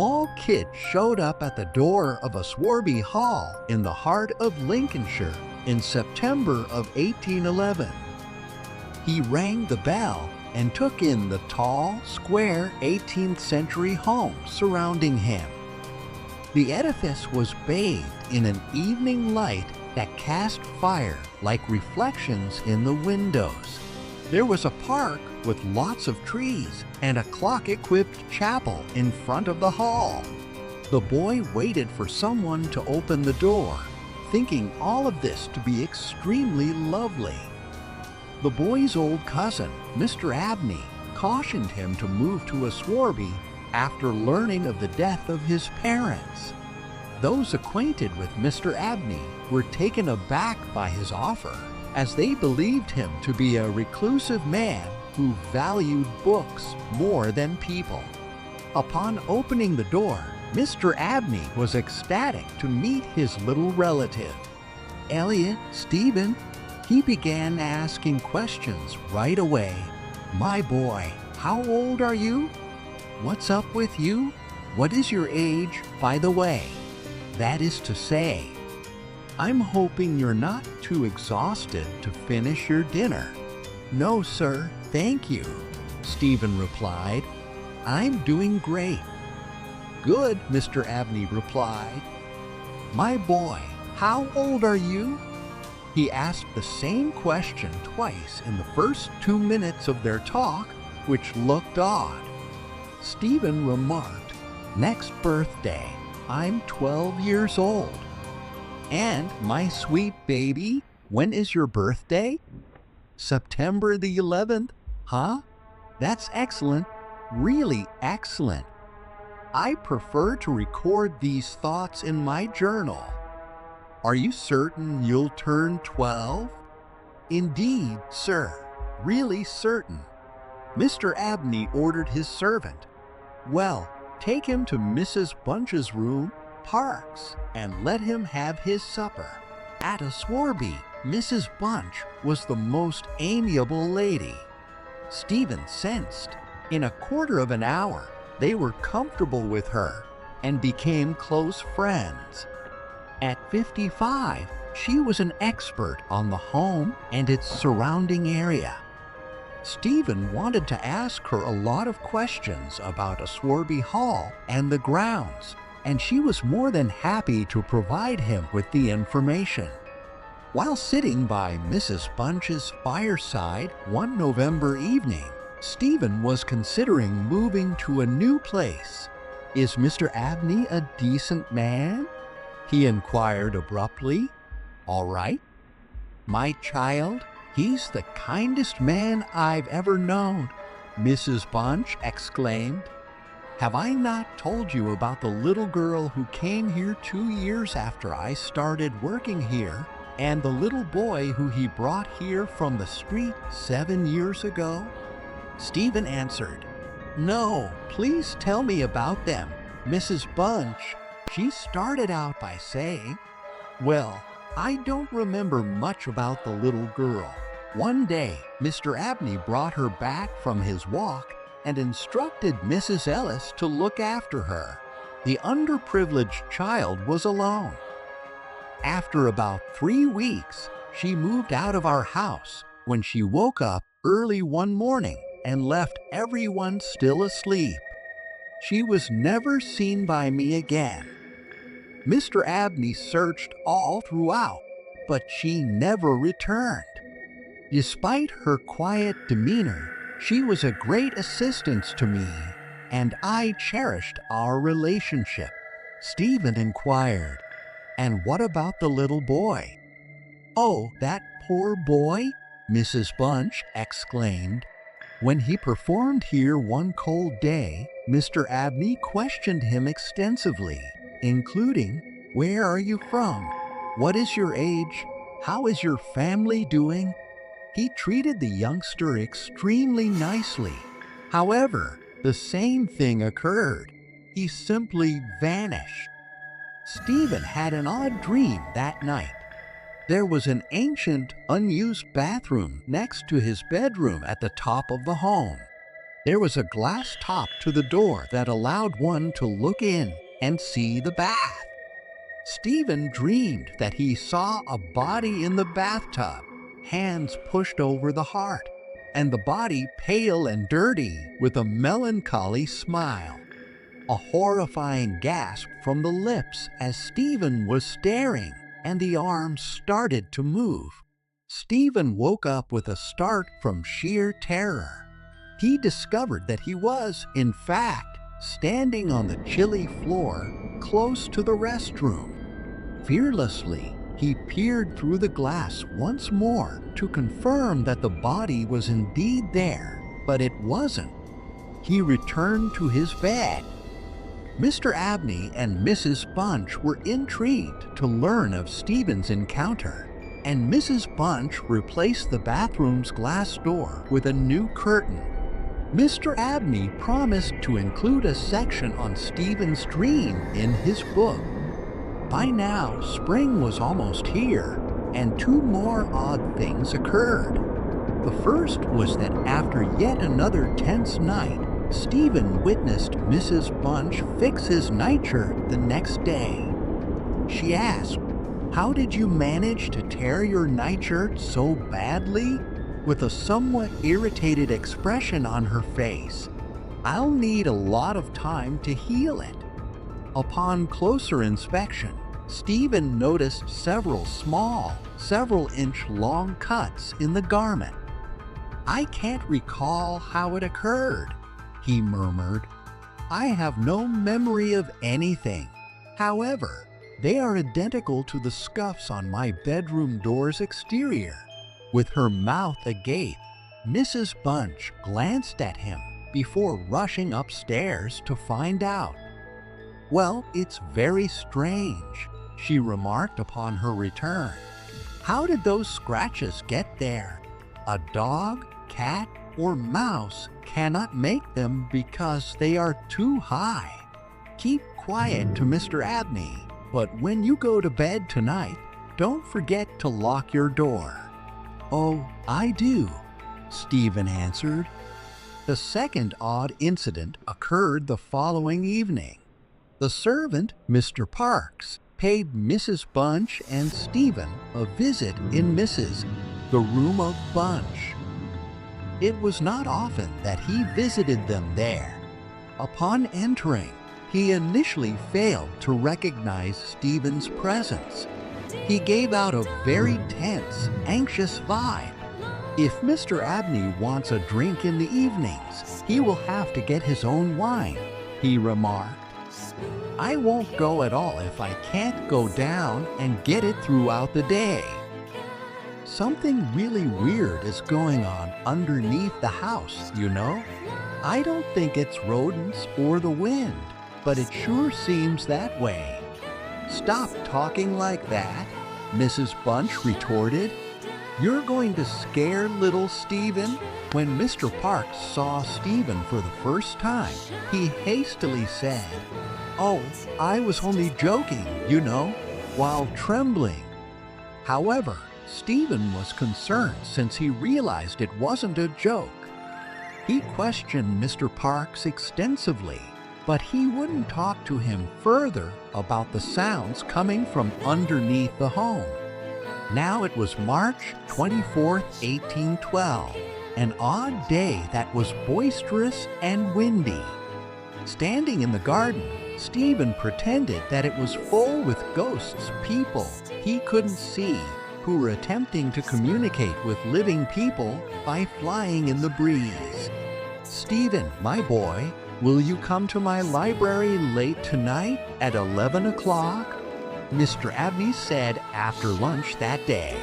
small kid showed up at the door of Aswarby Hall in the heart of Lincolnshire in September of 1811. He rang the bell and took in the tall, square 18th century home surrounding him. The edifice was bathed in an evening light that cast fire like reflections in the windows. There was a park with lots of trees and a clock-equipped chapel in front of the hall. The boy waited for someone to open the door, thinking all of this to be extremely lovely. The boy's old cousin, Mr. Abney, cautioned him to move to Aswarby after learning of the death of his parents. Those acquainted with Mr. Abney were taken aback by his offer, as they believed him to be a reclusive man who valued books more than people. Upon opening the door, Mr. Abney was ecstatic to meet his little relative. "Elliot, Stephen," he began asking questions right away. "My boy, how old are you? What's up with you? What is your age, by the way? That is to say, I'm hoping you're not too exhausted to finish your dinner." "No, sir, thank you," Stephen replied. "I'm doing great." "Good," Mr. Abney replied. "My boy, how old are you?" He asked the same question twice in the first 2 minutes of their talk, which looked odd. Stephen remarked, "Next birthday, I'm 12 years old." "And, my sweet baby, when is your birthday?" "September the 11th. Huh? That's excellent, really excellent. I prefer to record these thoughts in my journal." "Are you certain you'll turn 12? "Indeed, sir, really certain." Mr. Abney ordered his servant, "Well, take him to Mrs. Bunch's room, Parks, and let him have his supper." At Aswarby, Mrs. Bunch was the most amiable lady. Stephen sensed in a quarter of an hour they were comfortable with her and became close friends. At 55, she was an expert on the home and its surrounding area. Stephen wanted to ask her a lot of questions about Aswarby Hall and the grounds, and she was more than happy to provide him with the information. While sitting by Mrs. Bunch's fireside one November evening, Stephen was considering moving to a new place. "Is Mr. Abney a decent man?" he inquired abruptly. "All right, my child, he's the kindest man I've ever known," Mrs. Bunch exclaimed. "Have I not told you about the little girl who came here 2 years after I started working here, and the little boy who he brought here from the street 7 years ago?" Stephen answered, "No, please tell me about them, Mrs. Bunch." She started out by saying, "Well, I don't remember much about the little girl. One day, Mr. Abney brought her back from his walk and instructed Mrs. Ellis to look after her. The underprivileged child was alone. After about 3 weeks, she moved out of our house when she woke up early one morning and left everyone still asleep. She was never seen by me again. Mr. Abney searched all throughout, but she never returned. Despite her quiet demeanor, she was a great assistance to me, and I cherished our relationship." Stephen inquired, "And what about the little boy?" "Oh, that poor boy," Mrs. Bunch exclaimed. "When he performed here one cold day, Mr. Abney questioned him extensively, including, 'Where are you from? What is your age? How is your family doing?' He treated the youngster extremely nicely. However, the same thing occurred. He simply vanished." Stephen had an odd dream that night. There was an ancient, unused bathroom next to his bedroom at the top of the home. There was a glass top to the door that allowed one to look in and see the bath. Stephen dreamed that he saw a body in the bathtub, hands pushed over the heart, and the body pale and dirty with a melancholy smile. A horrifying gasp from the lips as Stephen was staring, and the arms started to move. Stephen woke up with a start from sheer terror. He discovered that he was, in fact, standing on the chilly floor close to the restroom. Fearlessly, he peered through the glass once more to confirm that the body was indeed there, but it wasn't. He returned to his bed. Mr. Abney and Mrs. Bunch were intrigued to learn of Stephen's encounter, and Mrs. Bunch replaced the bathroom's glass door with a new curtain. Mr. Abney promised to include a section on Stephen's dream in his book. By now, spring was almost here, and two more odd things occurred. The first was that after yet another tense night, Stephen witnessed Mrs. Bunch fix his nightshirt the next day. She asked, "How did you manage to tear your nightshirt so badly?" with a somewhat irritated expression on her face. "I'll need a lot of time to heal it." Upon closer inspection, Stephen noticed several small, several-inch-long cuts in the garment. "I can't recall how it occurred," he murmured. "I have no memory of anything. However, they are identical to the scuffs on my bedroom door's exterior." With her mouth agape, Mrs. Bunch glanced at him before rushing upstairs to find out. "Well, it's very strange," she remarked upon her return. "How did those scratches get there? A dog, cat, or mouse cannot make them because they are too high. Keep quiet to Mr. Abney, but when you go to bed tonight, don't forget to lock your door." "Oh, I do," Stephen answered. The second odd incident occurred the following evening. The servant, Mr. Parks, paid Mrs. Bunch and Stephen a visit in the room of Bunch. It was not often that he visited them there. Upon entering, he initially failed to recognize Stephen's presence. He gave out a very tense, anxious vibe. "If Mr. Abney wants a drink in the evenings, he will have to get his own wine," he remarked. "I won't go at all if I can't go down and get it throughout the day." "Something really weird is going on underneath the house, you know. I don't think it's rodents or the wind, but it sure seems that way." "Stop talking like that," Mrs. Bunch retorted. "You're going to scare little Stephen?" When Mr. Parks saw Stephen for the first time, he hastily said, "Oh, I was only joking, you know," while trembling. However, Stephen was concerned since he realized it wasn't a joke. He questioned Mr. Parks extensively, but he wouldn't talk to him further about the sounds coming from underneath the home. Now it was March 24th, 1812, an odd day that was boisterous and windy. Standing in the garden, Stephen pretended that it was full with ghosts, people he couldn't see, who were attempting to communicate with living people by flying in the breeze. "Stephen, my boy, will you come to my library late tonight at 11 o'clock? Mr. Abney said after lunch that day.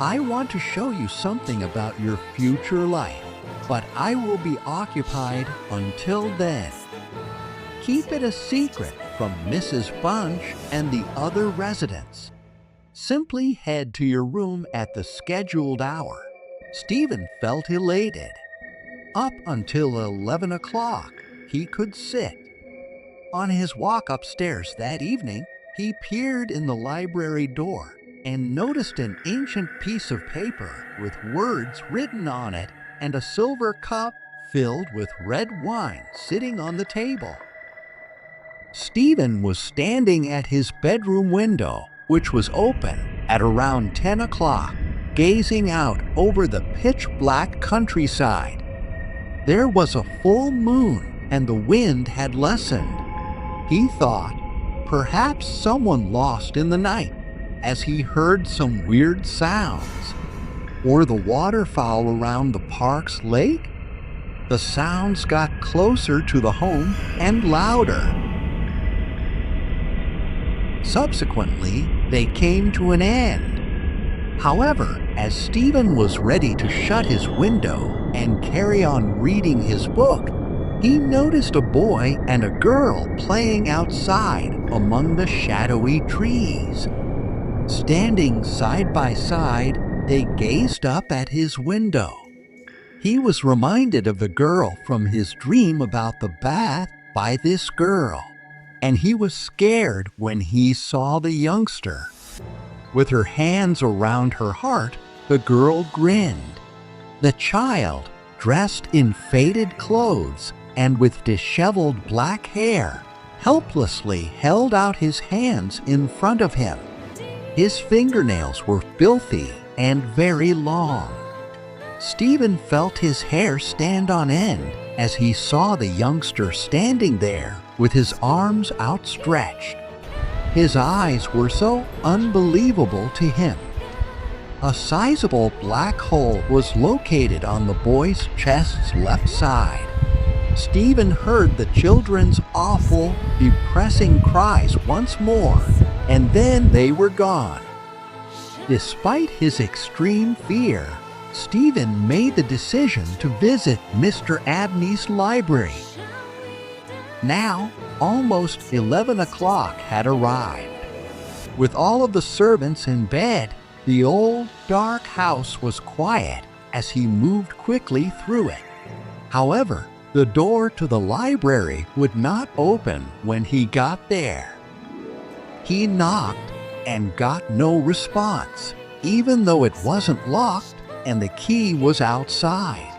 "I want to show you something about your future life, but I will be occupied until then. Keep it a secret from Mrs. Bunch and the other residents. Simply head to your room at the scheduled hour." Stephen felt elated. Up until 11 o'clock, he could sit. On his walk upstairs that evening, he peered in the library door and noticed an ancient piece of paper with words written on it and a silver cup filled with red wine sitting on the table. Stephen was standing at his bedroom window, which was open, at around 10 o'clock, gazing out over the pitch-black countryside. There was a full moon and the wind had lessened. He thought, perhaps someone lost in the night, as he heard some weird sounds. Or the waterfowl around the park's lake? The sounds got closer to the home and louder. Subsequently, they came to an end. However, as Stephen was ready to shut his window and carry on reading his book, he noticed a boy and a girl playing outside among the shadowy trees. Standing side by side, they gazed up at his window. He was reminded of the girl from his dream about the bath by this girl, and he was scared when he saw the youngster. With her hands around her heart, the girl grinned. The child, dressed in faded clothes and with disheveled black hair, helplessly held out his hands in front of him. His fingernails were filthy and very long. Stephen felt his hair stand on end as he saw the youngster standing there with his arms outstretched. His eyes were so unbelievable to him. A sizable black hole was located on the boy's chest's left side. Stephen heard the children's awful, depressing cries once more, and then they were gone. Despite his extreme fear, Stephen made the decision to visit Mr. Abney's library. Now, almost 11 o'clock had arrived. With all of the servants in bed, the old, dark house was quiet as he moved quickly through it. However, the door to the library would not open when he got there. He knocked and got no response, even though it wasn't locked and the key was outside.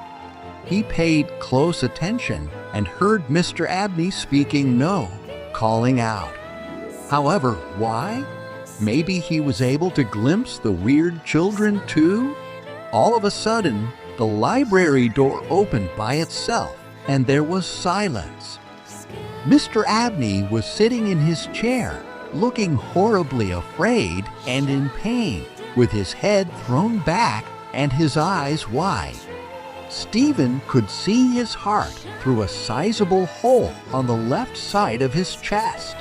He paid close attention and heard Mr. Abney speaking no, calling out. However, why? Maybe he was able to glimpse the weird children too? All of a sudden, the library door opened by itself and there was silence. Mr. Abney was sitting in his chair, looking horribly afraid and in pain, with his head thrown back and his eyes wide. Stephen could see his heart through a sizable hole on the left side of his chest.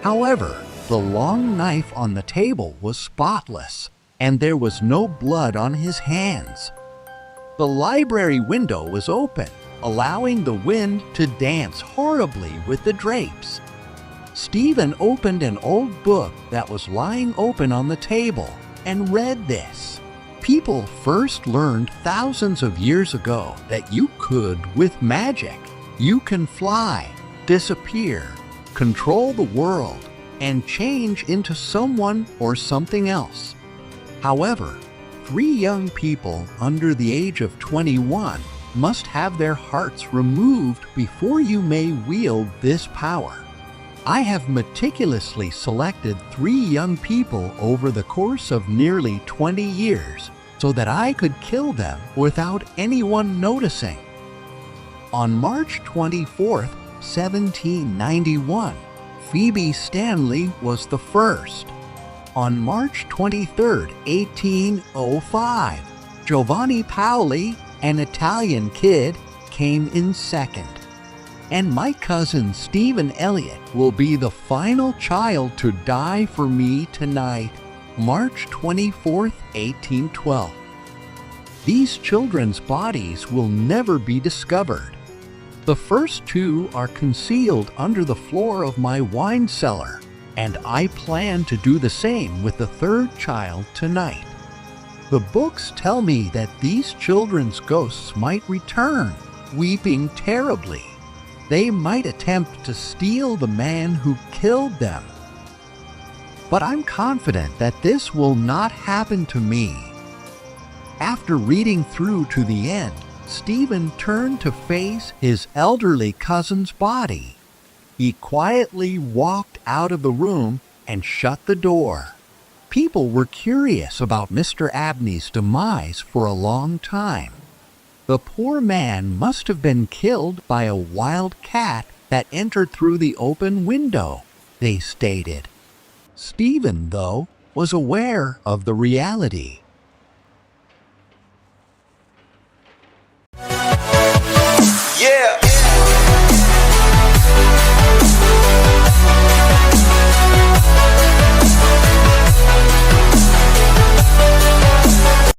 However, the long knife on the table was spotless, and there was no blood on his hands. The library window was open, allowing the wind to dance horribly with the drapes. Stephen opened an old book that was lying open on the table and read this. People first learned thousands of years ago that you could, with magic, you can fly, disappear, control the world, and change into someone or something else. However, 3 young people under the age of 21 must have their hearts removed before you may wield this power. I have meticulously selected 3 young people over the course of nearly 20 years so that I could kill them without anyone noticing. On March 24, 1791, Phoebe Stanley was the first. On March 23, 1805, Giovanni Paoli, an Italian kid, came in second. And my cousin Stephen Elliott will be the final child to die for me tonight, March 24, 1812. These children's bodies will never be discovered. The first 2 are concealed under the floor of my wine cellar, and I plan to do the same with the 3rd child tonight. The books tell me that these children's ghosts might return, weeping terribly. They might attempt to steal the man who killed them. But I'm confident that this will not happen to me. After reading through to the end, Stephen turned to face his elderly cousin's body. He quietly walked out of the room and shut the door. People were curious about Mr. Abney's demise for a long time. The poor man must have been killed by a wild cat that entered through the open window, they stated. Stephen, though, was aware of the reality.